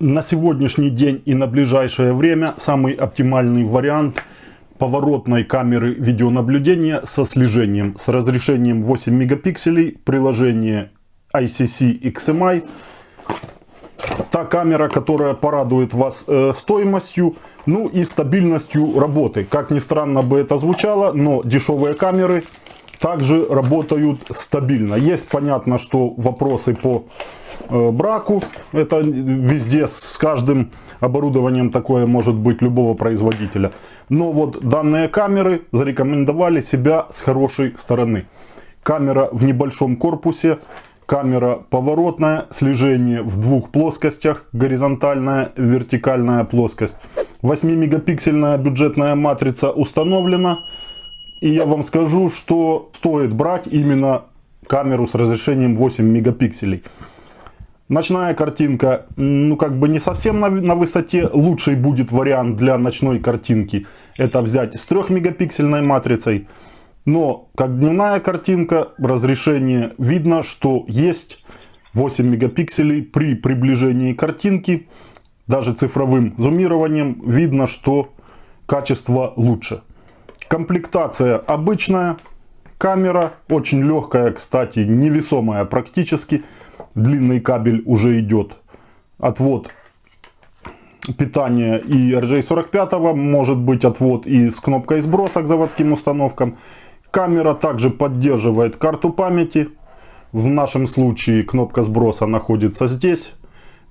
На сегодняшний день и на ближайшее время самый оптимальный вариант поворотной камеры видеонаблюдения со слежением, с разрешением 8 мегапикселей, приложение ICC XMI. Та камера, которая порадует вас стоимостью, ну и стабильностью работы. Как ни странно бы это звучало, но дешевые камеры также работают стабильно. Есть, понятно, что вопросы по браку. Это везде с каждым оборудованием такое может быть любого производителя. Но вот данные камеры зарекомендовали себя с хорошей стороны. Камера в небольшом корпусе. Камера поворотная, слежение в двух плоскостях, горизонтальная, вертикальная плоскость. 8-мегапиксельная бюджетная матрица установлена. И я вам скажу, что стоит брать именно камеру с разрешением 8 мегапикселей. Ночная картинка, ну как бы не совсем на высоте. Лучший будет вариант для ночной картинки это взять с 3-мегапиксельной матрицей. Но как дневная картинка, разрешение видно, что есть 8 мегапикселей. При приближении картинки, даже цифровым зумированием, видно, что качество лучше. Комплектация обычная. Камера очень легкая, кстати, невесомая практически. Длинный кабель уже идет. Отвод питания и RJ45. Может быть отвод и с кнопкой сброса к заводским установкам. Камера также поддерживает карту памяти. В нашем случае кнопка сброса находится здесь.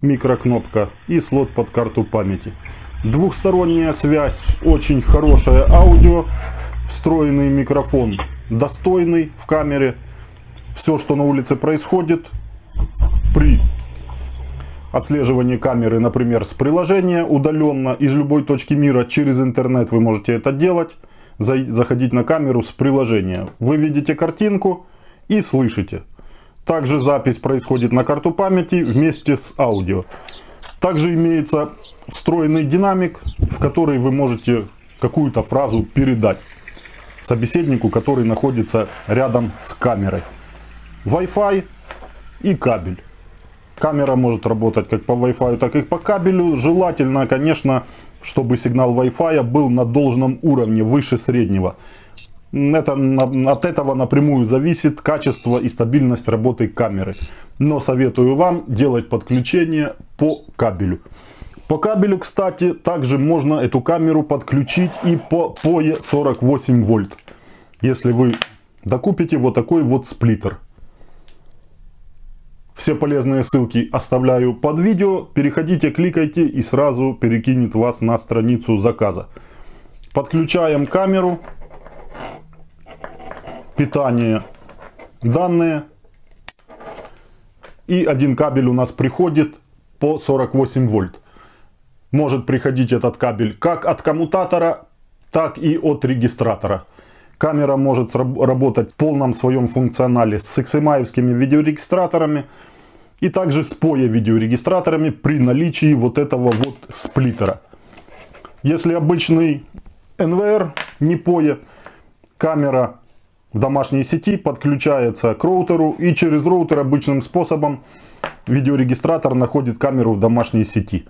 Микрокнопка и слот под карту памяти. Двухсторонняя связь, очень хорошее аудио. Встроенный микрофон достойный в камере. Все, что на улице происходит, при отслеживании камеры, например, с приложения удаленно, из любой точки мира, через интернет вы можете это делать. Заходить на камеру с приложения. Вы видите картинку и слышите. Также запись происходит на карту памяти вместе с аудио. Также имеется встроенный динамик, в который вы можете какую-то фразу передать собеседнику, который находится рядом с камерой. Wi-Fi и кабель. Камера может работать как по Wi-Fi, так и по кабелю. Желательно, конечно, чтобы сигнал Wi-Fi был на должном уровне, выше среднего. От этого напрямую зависит качество и стабильность работы камеры. Но советую вам делать подключение по кабелю. По кабелю, кстати, также можно эту камеру подключить и по POE 48 вольт. Если вы докупите вот такой вот сплиттер. Все полезные ссылки оставляю под видео. Переходите, кликайте и сразу перекинет вас на страницу заказа. Подключаем камеру. Питание, данные. И один кабель у нас приходит по 48 вольт. Может приходить этот кабель как от коммутатора, так и от регистратора. Камера может работать в полном своем функционале с XMI-евскими видеорегистраторами и также с POE видеорегистраторами при наличии вот этого вот сплиттера. Если обычный NVR, не POE, камера в домашней сети подключается к роутеру, и через роутер обычным способом видеорегистратор находит камеру в домашней сети.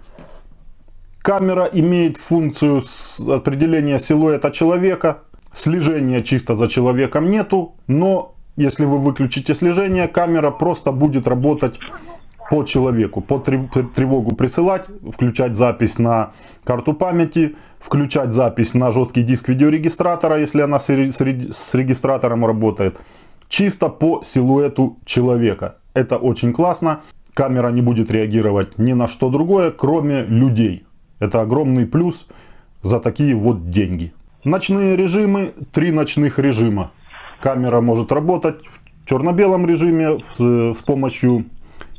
Камера имеет функцию определения силуэта человека. Слежения чисто за человеком нету, но если вы выключите слежение, камера просто будет работать по человеку, по тревогу присылать, включать запись на карту памяти, включать запись на жесткий диск видеорегистратора, если она с регистратором работает, чисто по силуэту человека. Это очень классно. Камера не будет реагировать ни на что другое, кроме людей. Это огромный плюс за такие вот деньги. Ночные режимы, 3 ночных режима. Камера может работать в черно-белом режиме с помощью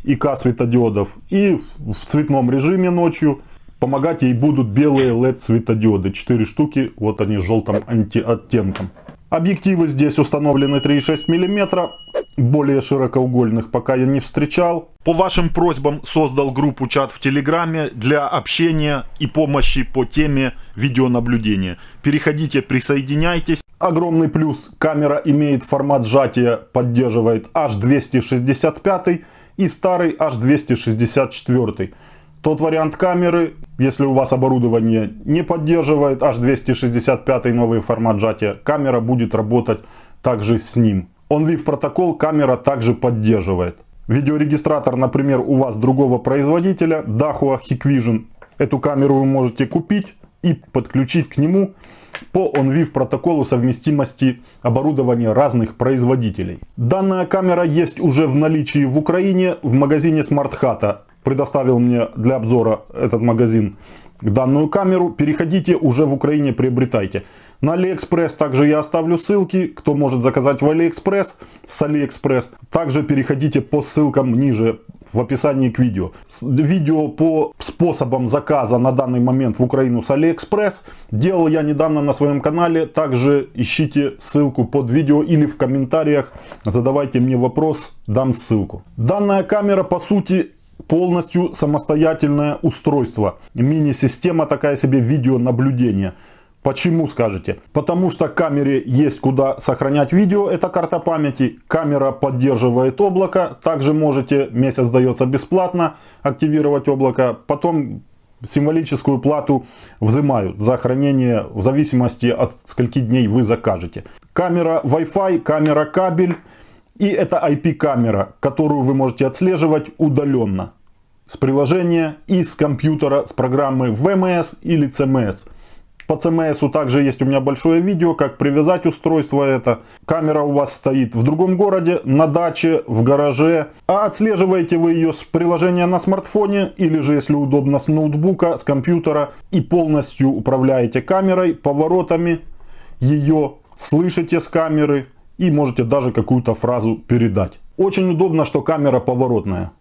ИК светодиодов и в цветном режиме ночью. Помогать ей будут белые LED светодиоды. 4 штуки, вот они с желтым оттенком. Объективы здесь установлены 3,6 мм. Более широкоугольных пока я не встречал. По вашим просьбам создал группу чат в Телеграме для общения и помощи по теме видеонаблюдения. Переходите, присоединяйтесь. Огромный плюс: камера имеет формат сжатия, поддерживает H265 и старый H264. Тот вариант камеры, если у вас оборудование не поддерживает H265 новый формат сжатия, камера будет работать также с ним. OnVIF протокол камера также поддерживает. Видеорегистратор, например, у вас другого производителя, Dahua Hikvision. Эту камеру вы можете купить и подключить к нему по OnVIF протоколу совместимости оборудования разных производителей. Данная камера есть уже в наличии в Украине в магазине SmartHat. Предоставил мне для обзора этот магазин данную камеру. Переходите, уже в Украине приобретайте. На AliExpress также я оставлю ссылки. Кто может заказать в AliExpress, с AliExpress. Также переходите по ссылкам ниже в описании к видео. Видео по способам заказа на данный момент в Украину с AliExpress делал я недавно на своем канале. Также ищите ссылку под видео или в комментариях. Задавайте мне вопрос, дам ссылку. Данная камера по сути полностью самостоятельное устройство. Мини-система такая себе видеонаблюдения. Почему, скажете? Потому что камере есть куда сохранять видео, это карта памяти. Камера поддерживает облако. Также можете, месяц дается бесплатно, активировать облако. Потом символическую плату взимают за хранение в зависимости от скольки дней вы закажете. Камера Wi-Fi, камера кабель. И это IP-камера, которую вы можете отслеживать удаленно. С приложения и с компьютера, с программы VMS или CMS. По CMS также есть у меня большое видео, как привязать устройство это. Камера у вас стоит в другом городе, на даче, в гараже. А отслеживаете вы ее с приложения на смартфоне или же, если удобно, с ноутбука, с компьютера. И полностью управляете камерой, поворотами ее, слышите с камеры. И можете даже какую-то фразу передать. Очень удобно, что камера поворотная.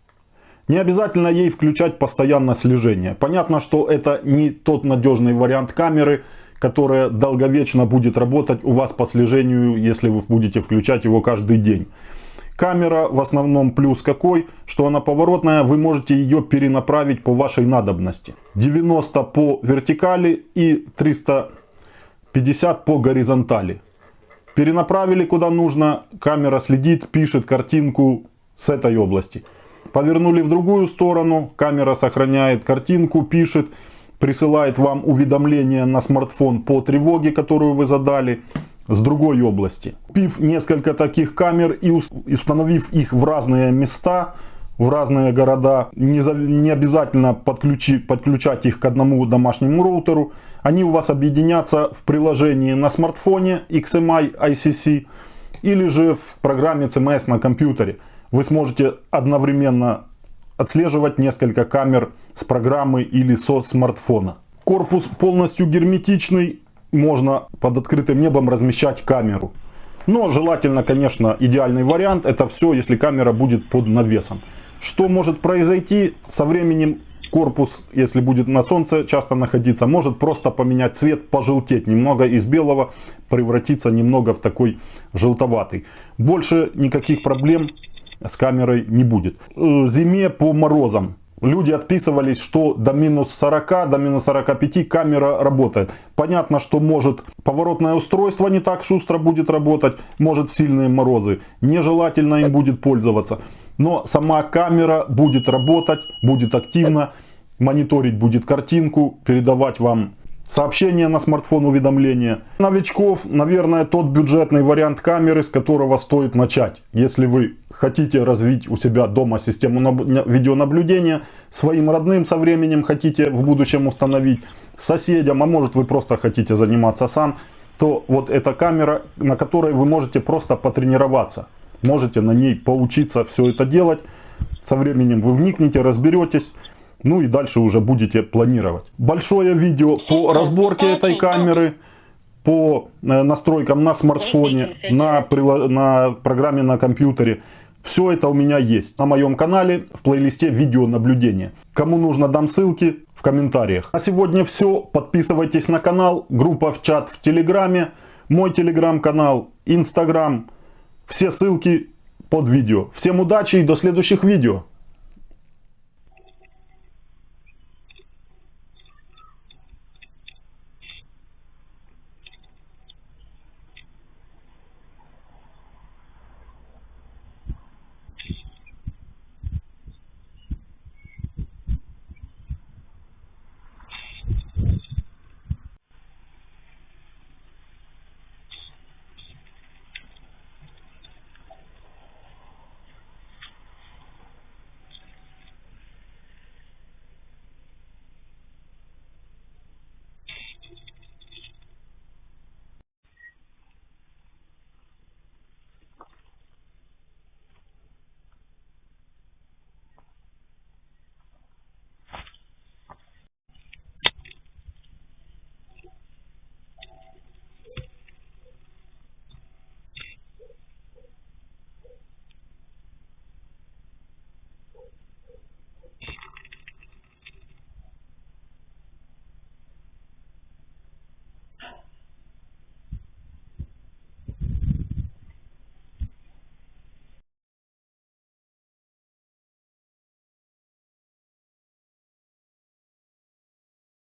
Не обязательно ей включать постоянно слежение. Понятно, что это не тот надежный вариант камеры, которая долговечно будет работать у вас по слежению, если вы будете включать его каждый день. Камера в основном плюс какой, что она поворотная, вы можете ее перенаправить по вашей надобности. 90 по вертикали и 350 по горизонтали. Перенаправили куда нужно, камера следит, пишет картинку с этой области. Повернули в другую сторону, камера сохраняет картинку, пишет, присылает вам уведомление на смартфон по тревоге, которую вы задали, с другой области. Купив несколько таких камер и установив их в разные места, в разные города, не обязательно подключать их к одному домашнему роутеру, они у вас объединятся в приложении на смартфоне XMI ICC или же в программе CMS на компьютере. Вы сможете одновременно отслеживать несколько камер с программы или со смартфона. Корпус полностью герметичный, можно под открытым небом размещать камеру. Но желательно, конечно, идеальный вариант это все, если камера будет под навесом. Что может произойти со временем? Корпус, если будет на солнце часто находиться, может просто поменять цвет, пожелтеть немного, из белого превратиться немного в такой желтоватый. Больше никаких проблем с камерой не будет. Зиме по морозам люди отписывались, что до минус 40, до минус 45 камера работает. Понятно, что может поворотное устройство не так шустро будет работать, может в сильные морозы. Нежелательно им будет пользоваться. Но сама камера будет работать, будет активно, мониторить будет картинку, передавать вам сообщения на смартфон, уведомления. Новичков, наверное, тот бюджетный вариант камеры, с которого стоит начать. Если вы хотите развить у себя дома систему видеонаблюдения, своим родным со временем хотите в будущем установить, соседям, а может вы просто хотите заниматься сам, то вот эта камера, на которой вы можете просто потренироваться. Можете на ней поучиться все это делать. Со временем вы вникнете, разберетесь. Ну и дальше уже будете планировать. Большое видео по разборке этой камеры, по настройкам на смартфоне, на программе на компьютере. Все это у меня есть на моем канале в плейлисте видеонаблюдения. Кому нужно, дам ссылки в комментариях. На сегодня все. Подписывайтесь на канал, группа в чат в Телеграме, мой Телеграм-канал, Инстаграм. Все ссылки под видео. Всем удачи и до следующих видео.